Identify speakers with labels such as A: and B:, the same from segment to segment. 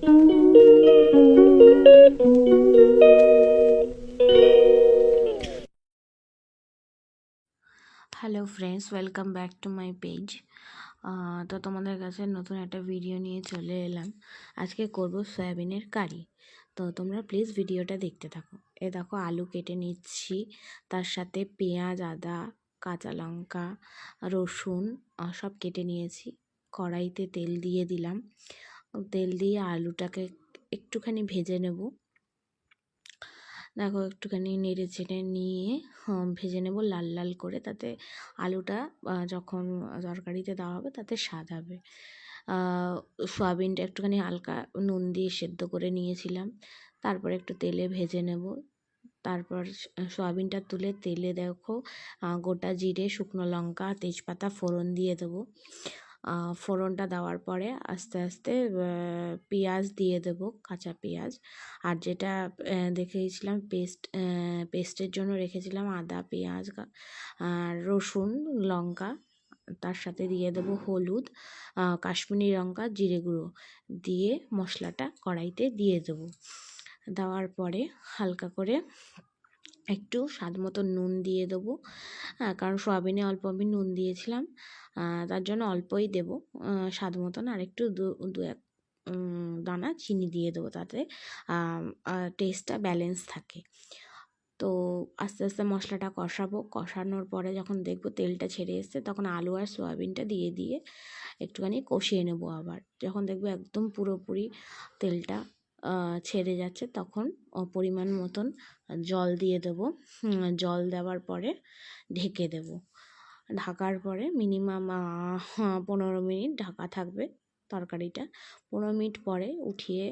A: Hello friends, welcome back to my page. তো তোমাদের কাছে নতুন একটা ভিডিও নিয়ে চলে এলাম। আজকে করব সয়াবিনের কারি। তো তোমরা প্লিজ ভিডিওটা দেখতে থাকো। দেখো, আলু কেটে নিচ্ছি, তার সাথে পেঁয়াজ, আদা, কাঁচা লঙ্কা, রসুন সব কেটে নিয়েছি। কড়াইতে তেল দিয়ে দিলাম। তেল দিয়ে আলুটাকে একটুখানি ভেজে নেব। দেখো, একটুখানি নেড়ে চেড়ে নিয়ে ভেজে নেব লাল লাল করে। তাতে আলুটা যখন তরকারিতে দেওয়া হবে তাতে স্বাদ হবে। সয়াবিনটা একটুখানি হালকা নুন দিয়ে সেদ্ধ করে নিয়েছিলাম। তারপরে একটু তেলে ভেজে নেব। তারপর সয়াবিনটা তুলে তেলে দেখো গোটা জিরে, শুকনো লঙ্কা, তেজপাতা ফোড়ন দিয়ে দেবো। ফোড়নটা দেওয়ার পরে আস্তে আস্তে পেঁয়াজ দিয়ে দেবো, কাঁচা পেঁয়াজ। আর যেটা দেখিয়েছিলাম পেস্টের জন্য রেখেছিলাম আদা, পেঁয়াজ আর রসুন, লঙ্কা। তার সাথে দিয়ে দেবো হলুদ, কাশ্মীরি লঙ্কা, জিরে গুঁড়ো দিয়ে মশলাটা কড়াইতে দিয়ে দেবো। দেওয়ার পরে হালকা করে একটু স্বাদ মতো নুন দিয়ে দেবো। কারণ সয়াবিনে অল্প আমি নুন দিয়েছিলাম, তার জন্য অল্পই দেবো স্বাদ মতন। আর একটু দু এক দানা চিনি দিয়ে দেবো, তাতে টেস্টটা ব্যালেন্স থাকে। তো আস্তে আস্তে মশলাটা কষানোর পরে যখন দেখবো তেলটা ছেড়ে এসছে, তখন আলু আর সয়াবিনটা দিয়ে একটুখানি কষিয়ে নেব। আবার যখন দেখবো একদম পুরোপুরি তেলটা ছেড়ে যাচ্ছে, তখন পরিমাণ মতন জল দিয়ে দেবো। জল দেওয়ার পরে ঢেকে দেব। ঢাকার পরে মিনিমাম 15 মিনিট ঢাকা থাকবে তরকারিটা। 15 মিনিট পরে উঠিয়ে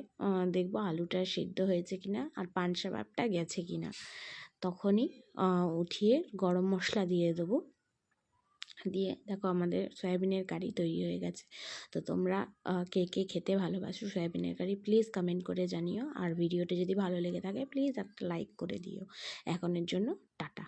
A: দেখবো আলুটা সিদ্ধ হয়েছে কিনা আর পানসা ভাবটা গেছে কিনা। তখনই উঠিয়ে গরম মশলা দিয়ে দেবো। দিয়ে দেখো, আমাদের সয়াবিনের কারি তৈরি হয়ে গেছে। তো তোমরা কে কে খেতে ভালোবাসো সয়াবিনের কারি, প্লিজ কমেন্ট করে জানিও। আর ভিডিওটি যদি ভালো লেগে থাকে প্লিজ একটা লাইক করে দিও। এখনের জন্য টাটা।